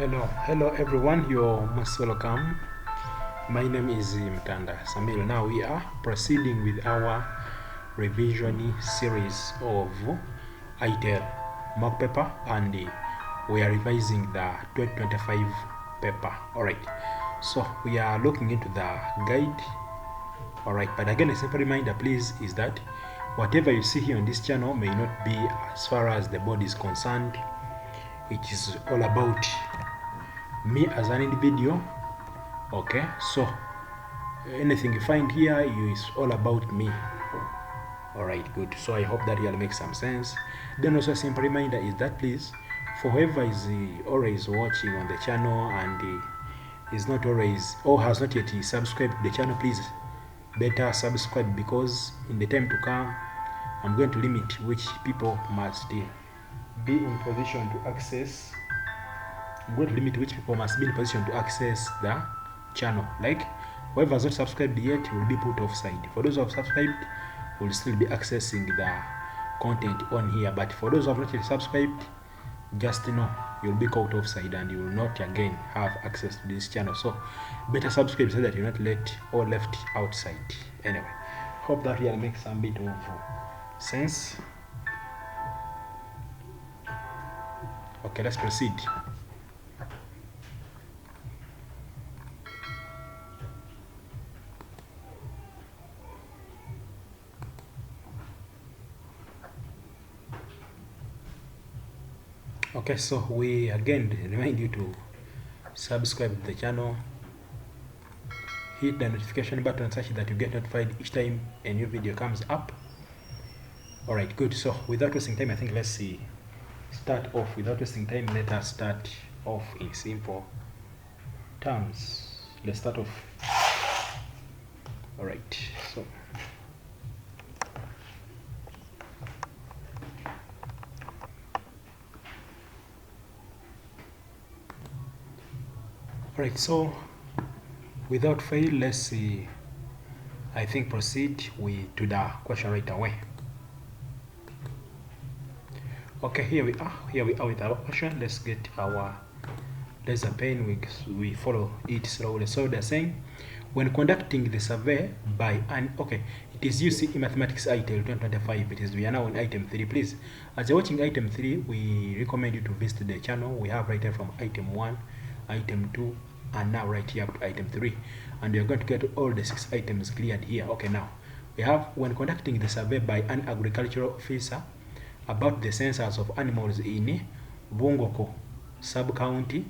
Hello everyone, you're most welcome. My name is Mtanda Samil. Now we are proceeding with our revision series of Aitel mock paper, and we are revising the 2025 paper. Alright, so we are looking into the guide. Alright, but again, a simple reminder please is that whatever you see here on this channel may not be as far as the board is concerned. It is all about me as an individual. Okay, so anything you find here is all about me. All right, good. So I hope that really makes some sense. Then also a simple reminder is that please, for whoever is always watching on the channel and is not always or has not yet subscribed to the channel, please better subscribe, because in the time to come I'm going to limit which people must be in position to access. I'm going to limit which people must be in position to access the channel. Like whoever has not subscribed yet will be put offside. For those who have subscribed, will still be accessing the content on here. But for those who have not yet subscribed, just know you'll be caught offside and you will not again have access to this channel. So better subscribe so that you're not left outside. Anyway, hope that really makes some bit of sense. Okay, let's proceed. Okay, so we again remind you to subscribe to the channel, hit the notification button such that you get notified each time a new video comes up. Alright, good. So without wasting time, I think let's start off. Without wasting time, let us start off in simple terms. Let's start off. Alright, so alright, so without fail, let's I think proceed to the question right away. Okay, here we are with our question. Let's get our laser pen. We follow it slowly. So they're saying, when conducting the survey by an it is used in mathematics Aitel 2025. We are now on item 3. Please, as you're watching item 3, we recommend you to visit the channel. We have right here from item 1, item 2, and now right here up to item 3, and you're going to get all the 6 items cleared here. Okay, now we have, when conducting the survey by an agricultural officer about the census of animals in Bukokho sub-county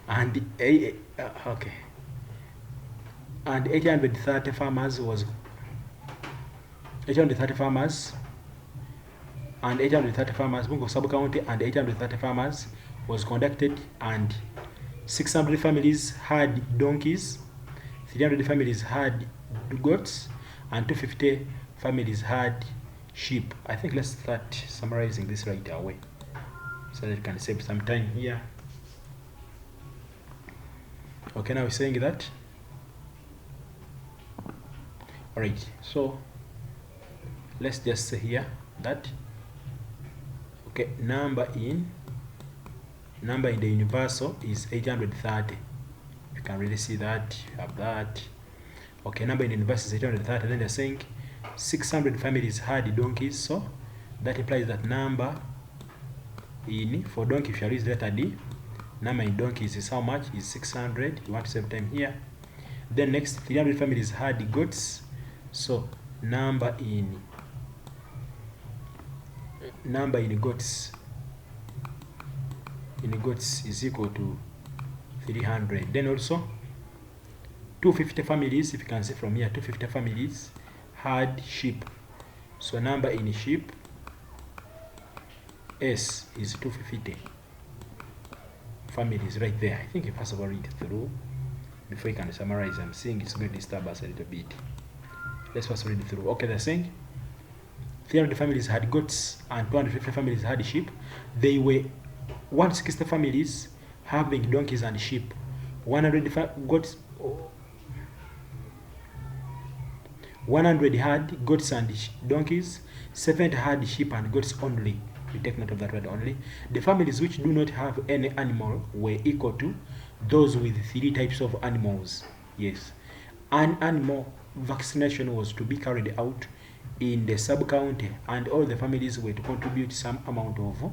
and 830 farmers was 830 farmers and 830 farmers, Bukokho sub-county, and 830 farmers was conducted, and 600 families had donkeys, 300 families had goats, and 250 families had sheep. I think let's start summarizing this right away so that you can save some time here. Okay, now we're saying that. Alright, so let's just say here that okay, number in the universal is 830. You can really see that, you have that. Okay, number in the universal is 830. Then they're saying 600 families had donkeys, so that implies that number in, for donkey, if you use letter D, number in donkeys is how much? Is 600. You want to save time here. Then next, 300 families had goats, so number in goats is equal to 300. Then also 250 families, if you can see from here, 250 families had sheep, so number in sheep S is 250 families right there. I think you first of all read through before you can summarize. I'm seeing it's going to disturb us a little bit. Let's first read through. Okay, they're saying 300 families had goats and 250 families had sheep. They were 160 families having donkeys and sheep, 100 goats, 100 had goats and donkeys, 70 had sheep and goats only. We take note of that word only. The families which do not have any animal were equal to those with 3 types of animals. Yes. An animal vaccination was to be carried out in the sub-county, and all the families were to contribute some amount of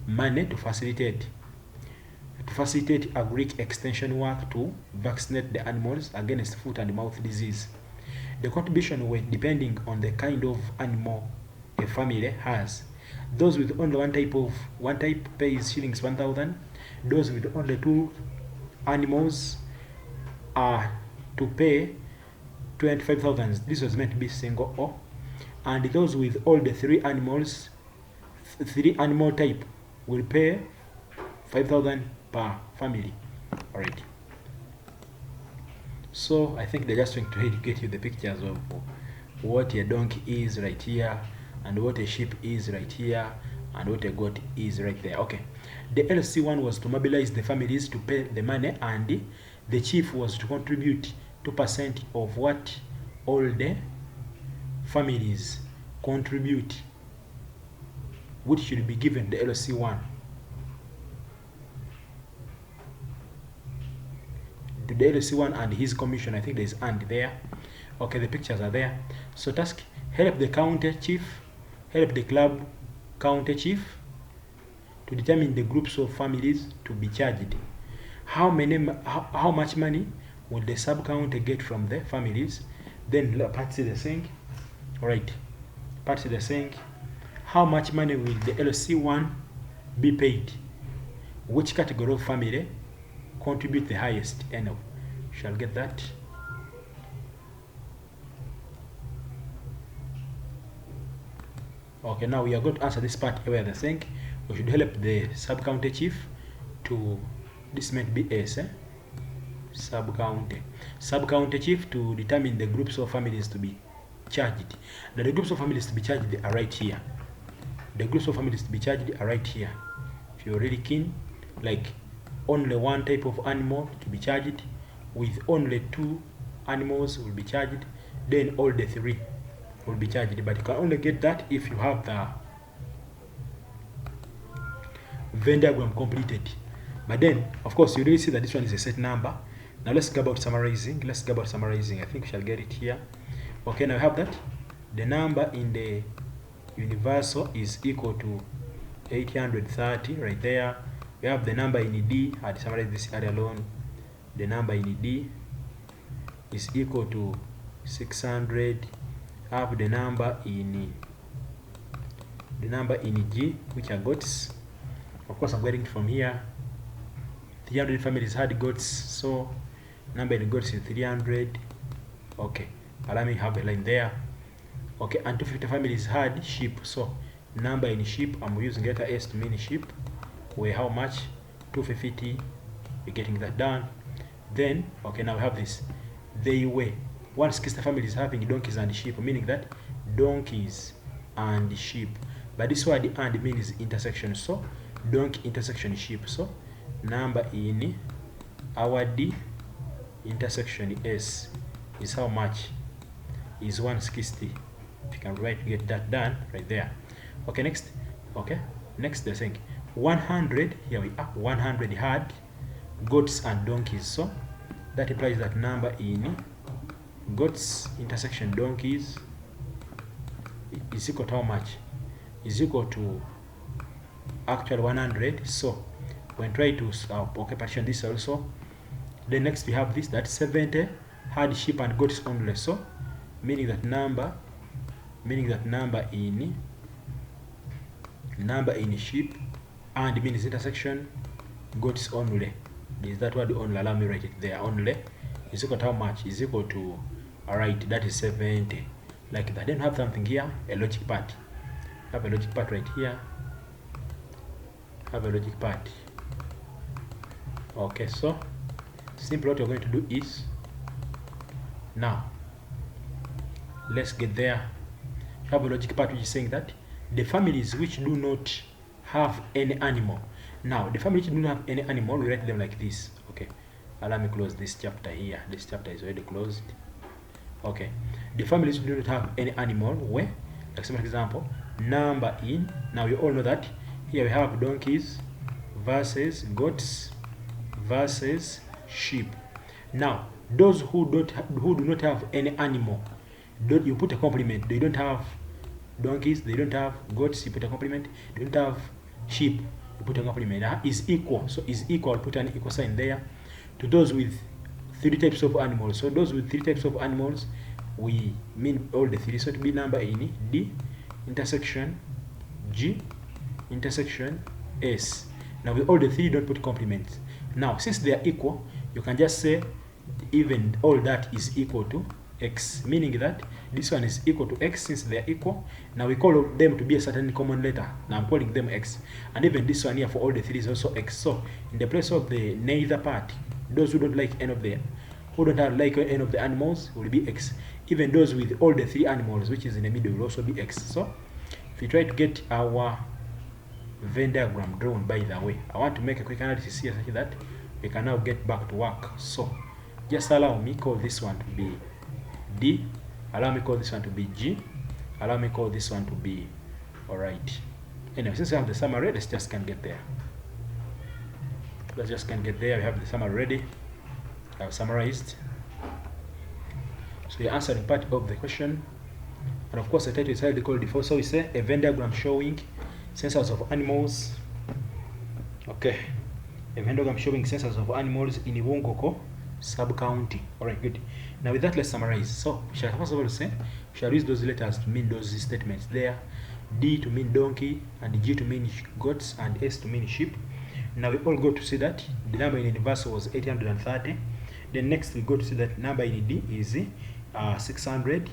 money to facilitate Agric extension work to vaccinate the animals against foot and mouth disease. The contribution were depending on the kind of animal a family has. Those with only one type pays shillings 1,000. Those with only 2 animals are to pay 25,000. This was meant to be single O. And those with all the 3 animals, 3 animal type, will pay 5,000 per family. Alright. So I think they're just trying to get you the pictures of what a donkey is right here, and what a sheep is right here, and what a goat is right there. Okay. The LC1 was to mobilize the families to pay the money, and the chief was to contribute 2% of what all the families contribute, which should be given the LC1. The LC1 and his commission, I think there's and there. Okay, the pictures are there. So task: help the county chief, help the club county chief to determine the groups of families to be charged. How much money will the sub county get from the families? Then Patsy the saying, alright, Patsy the saying, how much money will the LC1 be paid? Which category of family contribute the highest? And shall get that. Okay, now we are going to answer this part where they think we should help the sub-county chief to, this might be S, sub-county chief to determine the groups of families to be charged. Now the groups of families to be charged are right here. The groups of families to be charged are right here. If you're really keen, like only 1 type of animal to be charged, with only 2 animals will be charged, then all the 3 will be charged. But you can only get that if you have the Venn diagram completed. But then, of course, you really see that this one is a set number. Now let's go about summarizing. I think we shall get it here. Okay, now we have that the number in the universal is equal to 830 right there. We have the number in D. I had summarized this area alone. The number in D is equal to 600. Have the number in G, which are goats. Of course, I'm getting it from here. 300 families had goats, so number in goats is 300. Okay, allow me to have a line there. Okay, and 250 families had sheep, so number in sheep, I'm using letter S to mean sheep. Where how much? 250. We're getting that done. Then, okay, now we have this. They were 160 families having donkeys and sheep, meaning that donkeys and sheep. But this word and means intersection, so donkey intersection sheep. So number in our D intersection S is how much? Is 160. If you can write, get that done right there. Okay, next. Okay, next they're saying 100. Here we are. 100 had goats and donkeys. So that implies that number in goats intersection donkeys is equal to how much? Is equal to actual 100. So when try to okay, partition this also. Then next we have this, that 70 had sheep and goats only. So meaning that number in sheep and means intersection goats only. Is that word only? Allow me write it there. Only is equal to how much? Is equal to, alright, that is 70. Like that. Then have something here, a logic part. Have a logic part right here. Have a logic part. Okay, so simply what you're going to do is, now let's get there. Have a logic part which is saying that the families which do not have any animal. Now the families which do not have any animal, we write them like this. Okay, allow me close this chapter here. This chapter is already closed. Okay, the families which do not have any animal were, like some example, number in. Now you all know that Here we have donkeys versus goats versus sheep. Now those who do not have any animal, you put a complement. They don't have donkeys, they don't have goats, you put a complement. They don't have sheep, you put a complement. Is equal, so is equal, put an equal sign there. To those with 3 types of animals, so those with 3 types of animals, we mean all the 3. So to be number in D intersection G intersection S. Now with all the 3, don't put complements. Now since they are equal, you can just say even all that is equal to x, meaning that this one is equal to x since they are equal. Now we call them to be a certain common letter. Now I'm calling them x, and even this one here for all the 3 is also x. So in the place of the neither part, those who don't like any of the any of the animals will be x. Even those with all the 3 animals, which is in the middle, will also be x. So if we try to get our Venn diagram drawn, by the way, I want to make a quick analysis here such that we can now get back to work. So just allow me call this one to be D, allow me call this one to be G, allow me call this one to be, alright. Anyway, since we have the summary, let's just can get there. Let's just can get there. We have the summary ready. I've summarized. So we're answering part of the question. And of course the title is highly called default. So we say a Venn diagram showing census of animals. Okay. A Venn diagram showing census of animals in bukokho sub-county. Alright, good. Now with that, let's summarize. So we shall first of all say, we shall use those letters to mean those statements there. D to mean donkey, and G to mean goats, and S to mean sheep. Now we all go to see that the number in universal was 830. Then next we go to see that number in D is 600.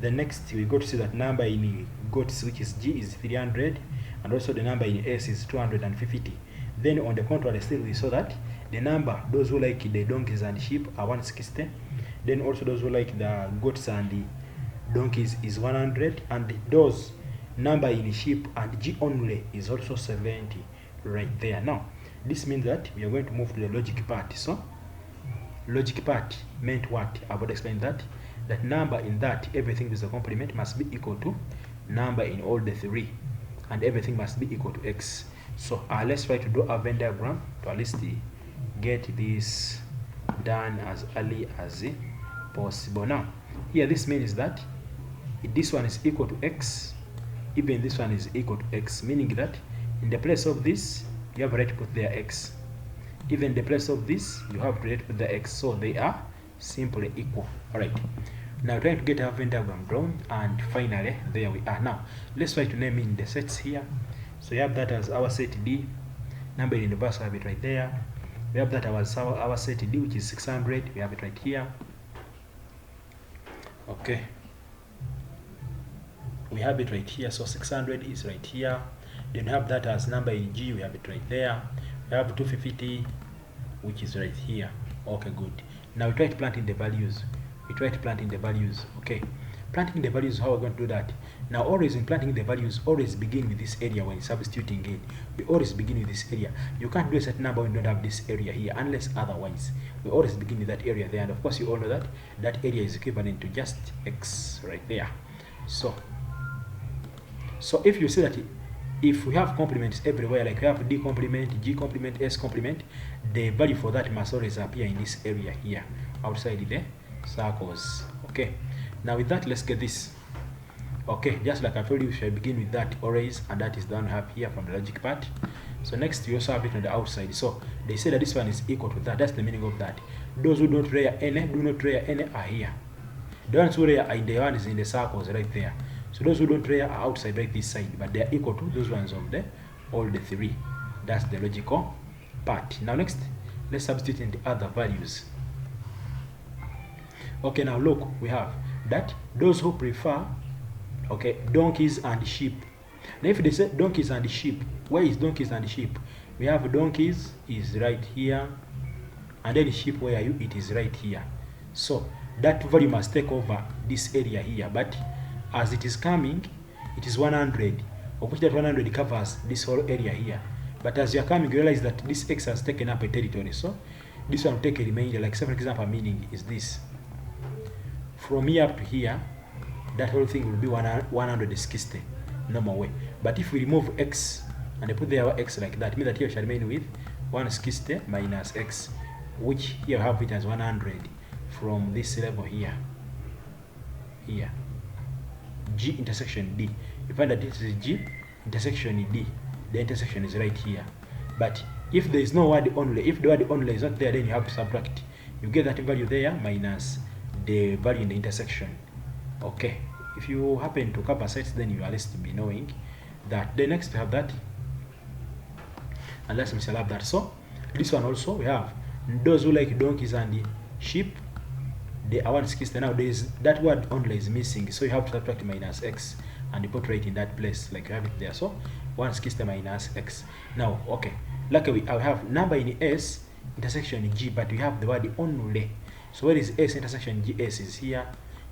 The next we go to see that number in goats, which is G, is 300, and also the number in S is 250. Then on the contrary, still we saw that the number, those who like the donkeys and sheep, are 160. Then also those who like the goats and the donkeys is 100, and those number in sheep and G only is also 70 right there. Now this means that we are going to move to the logic part. So logic part meant what? I would explain that number in that everything with a complement must be equal to number in all the 3, and everything must be equal to x. So let's try to do a Venn diagram to at least get this done as early as possible. Now here this means that this one is equal to x, even this one is equal to x, meaning that in the place of this you have right to put their x, even in the place of this you have to put the x, so they are simply equal. All right, now trying to get our Venn diagram drawn, and finally there we are. Now let's try to name in the sets here. So you have that as our set D, number in universal, have it right there. We have that as our set D, which is 600, we have it right here. Okay, we have it right here, so 600 is right here. Then we have that as number in G, we have it right there. We have 250, which is right here. Okay, good. Now we try to plant in the values. Okay, planting the values, how we're going to do that. Now always in planting the values, always begin with this area. When substituting in, we always begin with this area. You can't do a certain number when you don't have this area here, unless otherwise. We always begin with that area there, and of course you all know that that area is equivalent to just x right there. So if you see that if we have complements everywhere, like we have D complement, G complement, S complement, the value for that must always appear in this area here outside the circles. Okay, now with that, let's get this. Okay, just like I told you, we shall begin with that always, and that is the one we have here from the logic part. So next we also have it on the outside. So they say that this one is equal to that. That's the meaning of that. Those who don't rear any, do not rear any, are here. The ones who rear are in the ones in the circles right there. So those who don't rear are outside right this side, but they are equal to those ones of the all the 3. That's the logical part. Now next, let's substitute in the other values. Okay, now look, we have that those who prefer, okay, donkeys and sheep. Now if they say donkeys and sheep, where is donkeys and sheep? We have donkeys is right here, and then sheep, where are you? It is right here. So that value must take over this area here, but as it is coming, it is 100, of which that 100 covers this whole area here. But as you are coming, you realize that this x has taken up a territory, so this one will take a remainder. Like say for example, meaning is this. From here up to here, that whole thing will be 160 normal way. But if we remove x and I put there our x like that, it means that here we shall remain with 160 minus x, which here we have it as 100 from this level here. G intersection D. You find that this is G intersection D. The intersection is right here. But if there is no word only, if the word only is not there, then you have to subtract. You get that value there minus the value in the intersection. Okay. If you happen to cover sets, then you are least to be knowing that. Then next we have that. And last we shall have that. So this one also we have those who like donkeys and sheep. They are 160. Now there is that word only is missing, so you have to subtract minus x and you put right in that place like you have it there. So 160 minus x. Now okay, luckily I have number in S intersection G, but we have the word only. So where is S intersection G? S is here,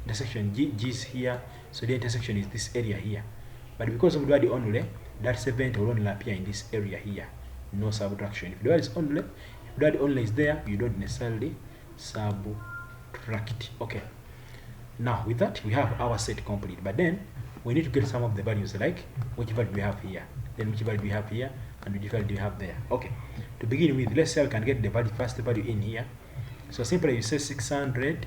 intersection G is here, so the intersection is this area here. But because of the word only, that 70 will only appear in this area here, no subtraction. If the word is only, if the word only is there, you don't necessarily subtract. Okay, now with that we have our set complete, but then we need to get some of the values, like which value we have here, then which value we have here, and which value we have there. Okay, to begin with, let's say we can get the value, first value in here. So simply you say 600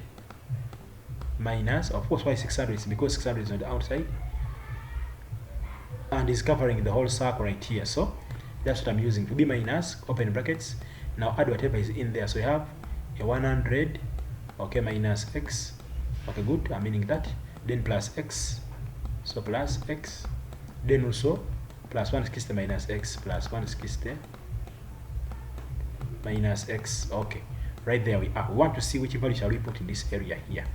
minus, of course why 600 is because 600 is on the outside and is covering the whole circle right here, so that's what I'm using. To be minus, open brackets, now add whatever is in there. So you have a 100, okay, minus x, okay, good, I'm meaning that, then plus x, so plus x, then also plus 160 minus x plus 160 minus x. Okay, right there we are. We want to see which value shall we put in this area here.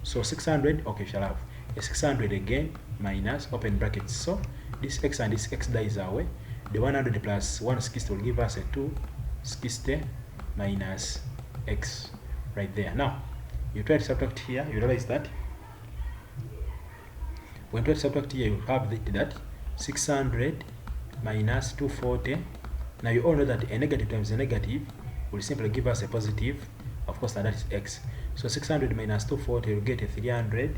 So 600, okay, shall have a 600 again minus, open brackets, so this x and this x dies away. The 100 plus 160 will give us a 260 minus x right there. Now you try to subtract here, you realize that when you try to subtract here, you have that 600 minus 240. Now you all know that a negative times a negative will simply give us a positive, of course, and that is x. So 600 minus 240 will get a 300.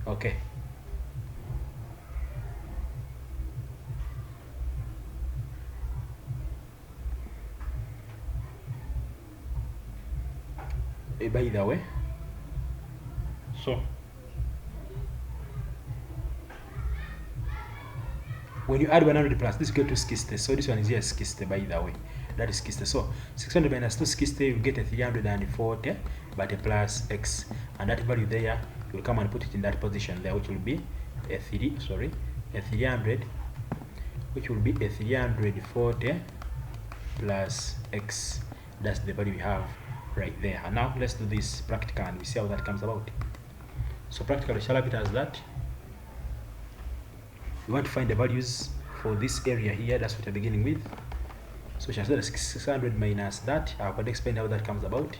Okay, by the way, so when you add 100 plus this, get to 60. So this one is here 60, by the way, that is 60. So 600 minus 260, you get a 340, but a plus x, and that value there you will come and put it in that position there, which will be a 300, which will be a 340 plus x. That's the value we have right there. And now let's do this practical and we see how that comes about. So practically shall have it as that. We want to find the values for this area here. That's what we're beginning with. So shall say 600 minus that. I'll explain how that comes about.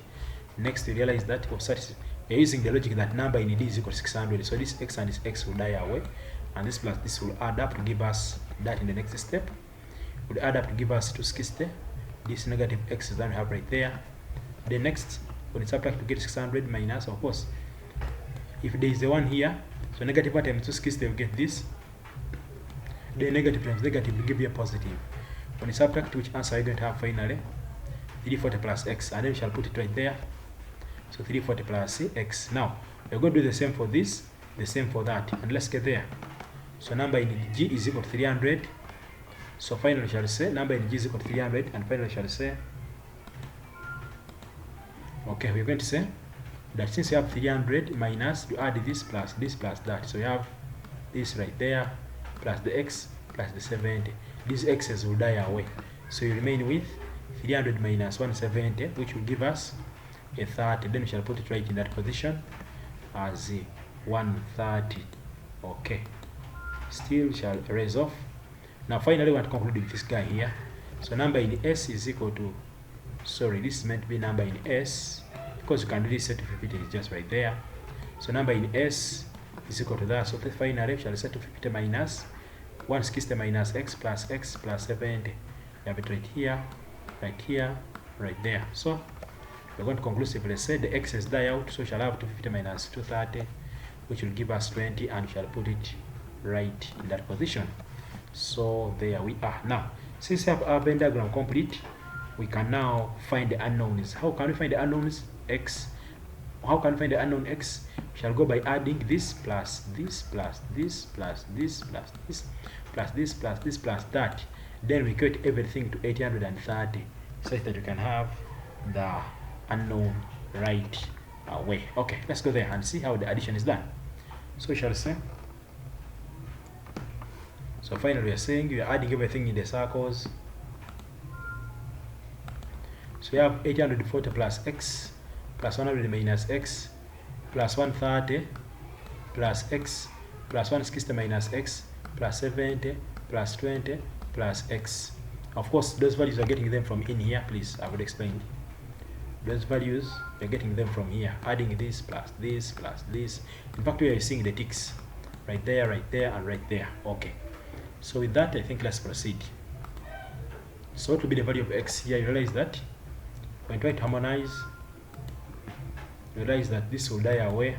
Next, we realize that we're using the logic that number in D is equal to 600. So this x and this x will die away, and this plus this will add up to give us that in the next step. Would add up to give us 260. This negative x is that we have right there. The next, when it's subtract to get 600 minus, of course, if there is a 1 here, so negative 1 times 260 will get this. The negative times negative will give you a positive. When you subtract, which answer are you going to have finally? 340 plus x, and then we shall put it right there. So 340 plus x. Now we're going to do the same for this, the same for that, and let's get there. So number in G is equal to 300. So finally we shall say number in G is equal to 300, and finally we shall say, okay, we're going to say that since you have 300 minus, you add this plus that. So you have this right there plus the x plus the 70. These x's will die away. So you remain with 300 minus 170, which will give us a 30. Then we shall put it right in that position as 130. Okay. Still shall erase off. Now finally we want to conclude with this guy here. So number in S is equal to, sorry, this is meant to be number in S, because you can really set to 50, it's just right there. So number in S is equal to that. So finally we shall set to 50 minus 160 minus x plus 70. You have it right here, right there. So we're going to conclusively say the x's die out, so we shall have 250 minus 230, which will give us 20, and we shall put it right in that position. So there we are. Now, since we have our Venn diagram complete, we can now find the unknowns. How can we find the unknowns? X. How can we find the unknown x? We shall go by adding this plus this plus this plus this plus this plus this plus this plus that. Then we equate everything to 830, such that you can have the unknown right away. Okay, let's go there and see how the addition is done. So we shall say, so finally we are saying we are adding everything in the circles. So we have 840 plus x plus 100 minus x plus 130 plus x plus 160 minus x plus 70 plus 20 plus x. Of course, those values are getting them from in here. Please, I would explain. Those values, you're getting them from here. Adding this plus this plus this. In fact, we are seeing the ticks right there, and right there. Okay. So with that, I think let's proceed. So what will be the value of x here? You realize that when you try to harmonize, you realize that this will die away.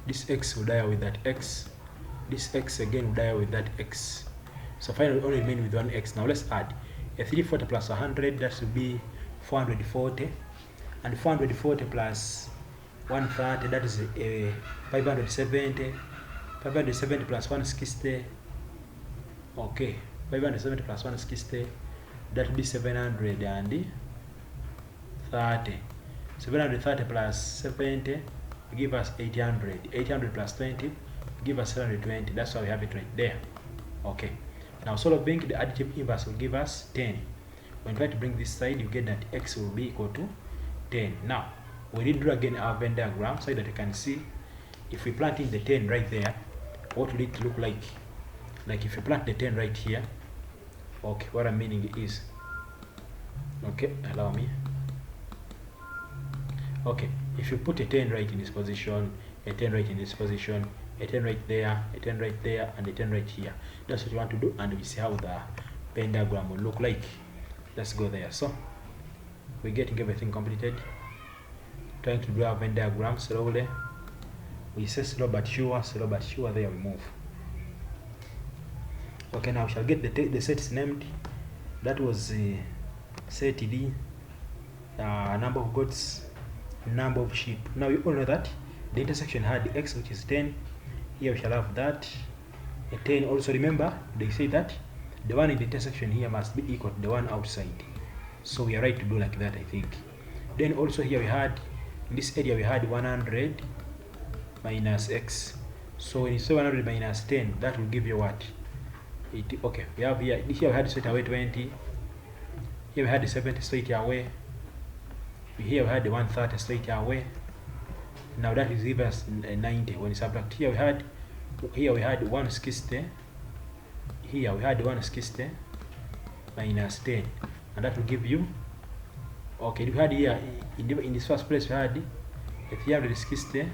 This x will die away with that x. This x again will die away with that x. So finally we only remain with one x. Now let's add a 340 plus 100, that should be 440, and 440 plus 130, that is a 570. 570 plus 160, okay, 570 plus 160, that will be 730. 730 plus 70 give us 800. 800 plus 20 give us 720. That's why we have it right there. Okay. Now solving the additive inverse will give us 10. When you try to bring this side, you get that x will be equal to 10. Now we need to do again our Venn diagram so that you can see if we plant in the 10 right there, what will it look like? Like if you plant the 10 right here. Okay, what I'm meaning is, okay, allow me. Okay, if you put a 10 right in this position, a 10 right in this position, a 10 right there, a 10 right there, and a 10 right here, that's what you want to do, and we see how the Venn diagram will look like. Let's go there. So we're getting everything completed, trying to do our Venn diagram slowly. We say slow but sure, there we move. Okay, now we shall get the sets named. That was set D, number of goats, number of sheep. Now you all know that the intersection had the x, which is 10. Here we shall have that, a 10. Also remember, they say that the one in the intersection here must be equal to the one outside. So we are right to do like that, I think. Then also here we had, in this area we had 100 minus x. So when you say 100 minus 10, that will give you what? Okay, we have here we had straight away 20. Here we had the 70 straight away. Here we had the 130 straight away. Now that is give us 90. When you subtract, here we had 160. Here we had 160 minus 10, and that will give you, okay, we had here in this first place we had a 360.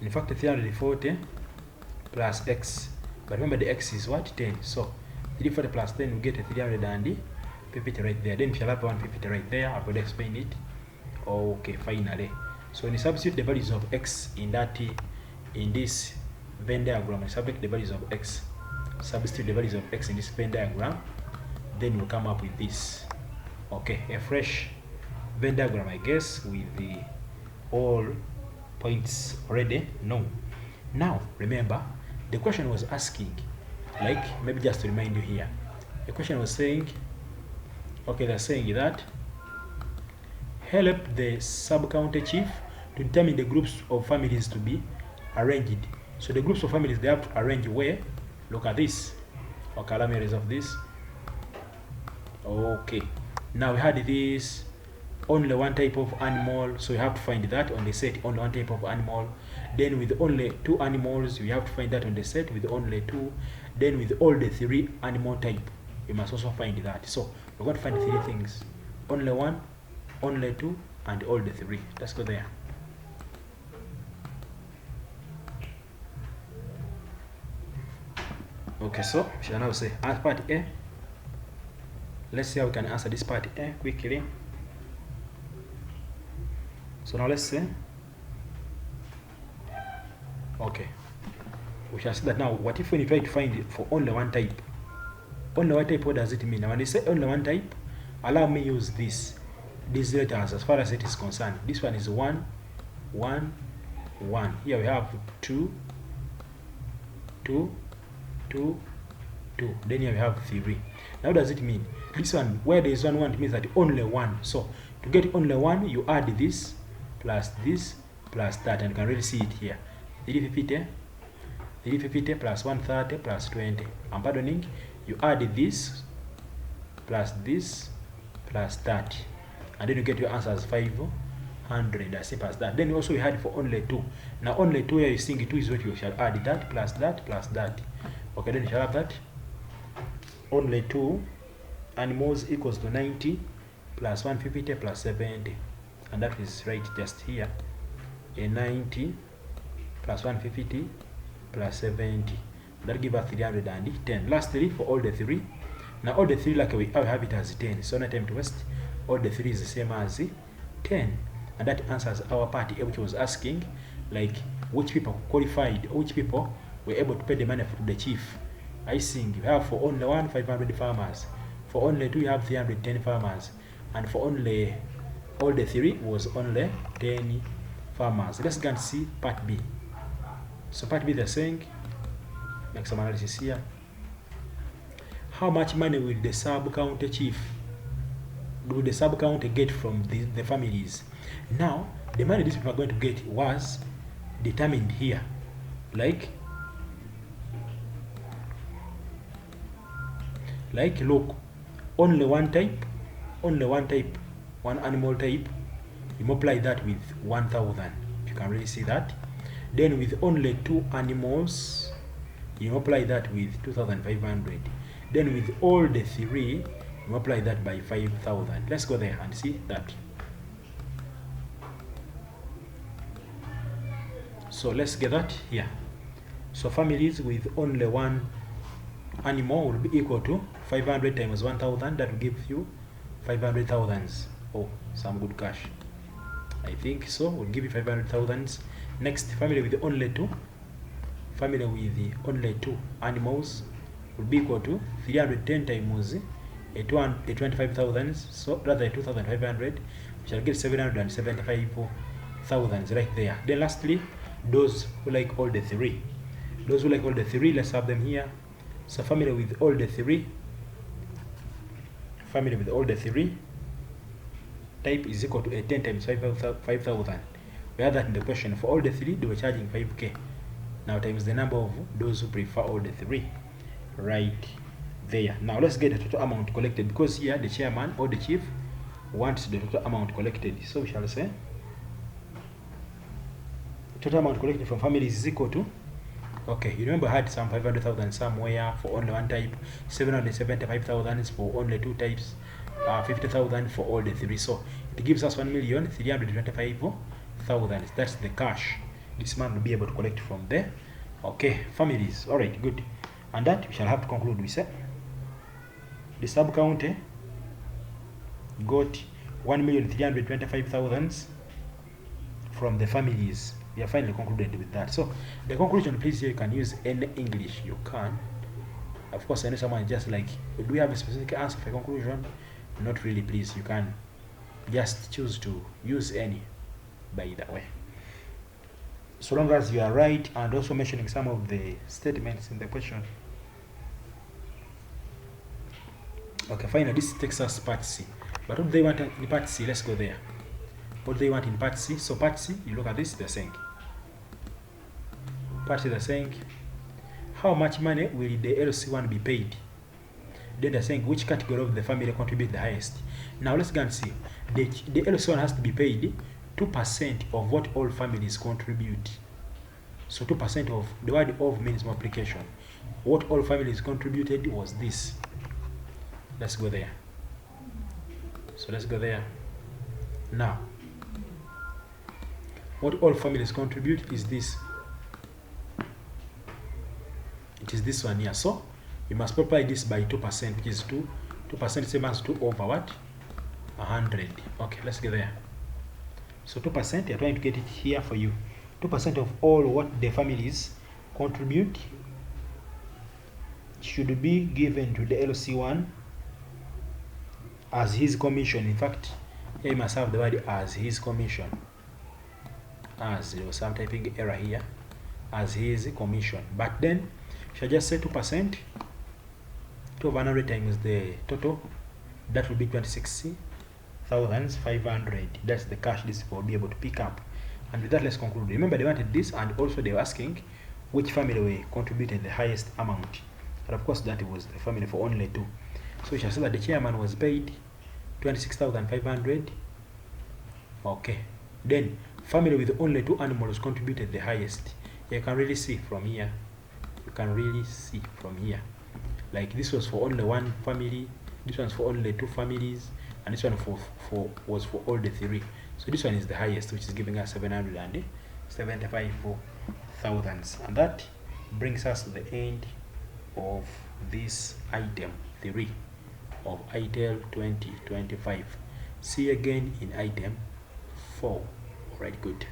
In fact, 340 plus x, but remember the x is what? 10. So 340 plus 10 we get a 350 right there. Then we shall have 150 right there. I've already explained it. Okay, finally. So when you substitute the values of x in this Venn diagram, and subtract the values of x, substitute the values of x in this Venn diagram, then we'll come up with this. Okay, a fresh Venn diagram, I guess, with the all points already known. Now remember, the question was asking, like, maybe just to remind you here, the question was saying, okay, they're saying that help the sub-county chief to determine the groups of families to be arranged. So the groups of families, they have to arrange where? Look at this. Okay, let me resolve this. Okay, now we had this only one type of animal, so you have to find that on the set, only one type of animal. Then with only 2 animals, you have to find that on the set with only 2. Then with all the 3 animal type, you must also find that. So we're going to find 3 things: only 1, only 2, and all the 3. Let's go there. Okay, so we shall now say as part A. Let's see how we can answer this part A quickly. So now let's say, okay, we shall see that now. What if when you try to find it for only one type? Only one type, what does it mean? Now when you say only one type, allow me use these letters as far as it is concerned. This one is 1, 1, 1. Here we have 2, 2, 2, 2. Then here we have 3. Now what does it mean? This one, where there is 1, 1, it means that only 1. So to get only 1, you add this plus that, and you can really see it here. 350 plus 130 plus 20. I'm pardoning. You add this plus 30, and then you get your answer as 500, as simple as that. Then also we had for only 2. Now only 2 here, you think 2 is what you shall add, that plus that plus that. Okay, then you shall have that only 2 animals equals to 90 plus 150 plus 70, and that is right just here, a 90 plus 150 plus 70. That gives us 310. Lastly, for all the 3. Now all the 3, like we have it as 10. So no time to waste. All the 3 is the same as 10. And that answers our part, which was asking, like, which people qualified, which people were able to pay the money for the chief. I think you have for only 1, 500 farmers. For only 2, you have 310 farmers. And for only all the 3 was only 10 farmers. Let's go and see part B. So part B, they're saying, make some analysis here. How much money will the sub-county chief, will the sub-county get from the families? Now, the money these people are going to get was determined here. Like look, only one type, one animal type, you multiply that with 1,000. You can really see that. Then with only 2 animals, you multiply that with 2,500. Then with all the 3, you multiply that by 5,000. Let's go there and see that. So let's get that here. So families with only 1 animal will be equal to 500 times 1,000. That will give you 500,000. Oh, some good cash. I think so. We'll give you 500,000. Next, family with only 2. Family with the only 2 animals will be equal to 310 times 25,000. So rather 2,500. We shall get 775,000 right there. Then lastly, those who like all the 3. Those who like all the 3, let's have them here. So family with all the 3. Family with all the 3 type is equal to 10 times 5,000. We had that in the question. For all the 3, they were charging 5k. Now times the number of those who prefer all the 3. Right there. Now let's get the total amount collected, because here the chairman or the chief wants the total amount collected. So we shall say total amount collected from families is equal to, okay, you remember I had some 500,000 somewhere for only one type, 775,000 for only 2 types, 50,000 for all the 3. So it gives us 1,325,000. That's the cash this man will be able to collect from there. Okay, families. All right, good. And that we shall have to conclude. We say the sub county got 1,325,000 from the families. We are finally concluded with that. So the conclusion, please, here you can use any English you can. Of course, I know someone just like, do we have a specific answer for a conclusion? Not really, please. You can just choose to use any, by the way, so long as you are right and also mentioning some of the statements in the question. Okay, finally, this takes us part C. But what do they want in part C? Let's go there. What do they want in part C? So part C, you look at this, they're saying, part C, they're saying, how much money will the LC1 be paid? Then they're saying, which category of the family contribute the highest? Now let's go and see. The LC1 has to be paid 2% of what all families contribute. So 2% of, the word of means multiplication. What all families contributed was this. Let's go there. So let's go there. Now, what all families contribute is this. It is this one here. So we must multiply this by 2%, which is 2. 2% same as 2 over what? 100. Okay, let's go there. So 2%, you're trying to get it here for you. 2% of all what the families contribute should be given to the LC1 as his commission. In fact, here you must have the word as his commission. As there was some typing error here, as his commission. But then, shall just say 2%. 100 times the total, that will be 26,500. That's the cash this will be able to pick up. And with that, let's conclude. Remember, they wanted this, and also they were asking which family contributed the highest amount. And of course, that was the family for only 2. So we shall say that the chairman was paid 26,500. Okay. Then, family with only 2 animals contributed the highest. You can really see from here. You can really see from here. Like this was for only 1 family, this one's for only 2 families, and this one was for all the 3. So this one is the highest, which is giving us 775,000. And that brings us to the end of this item 3 of Aitel 2025. See you again in item 4. Alright, good.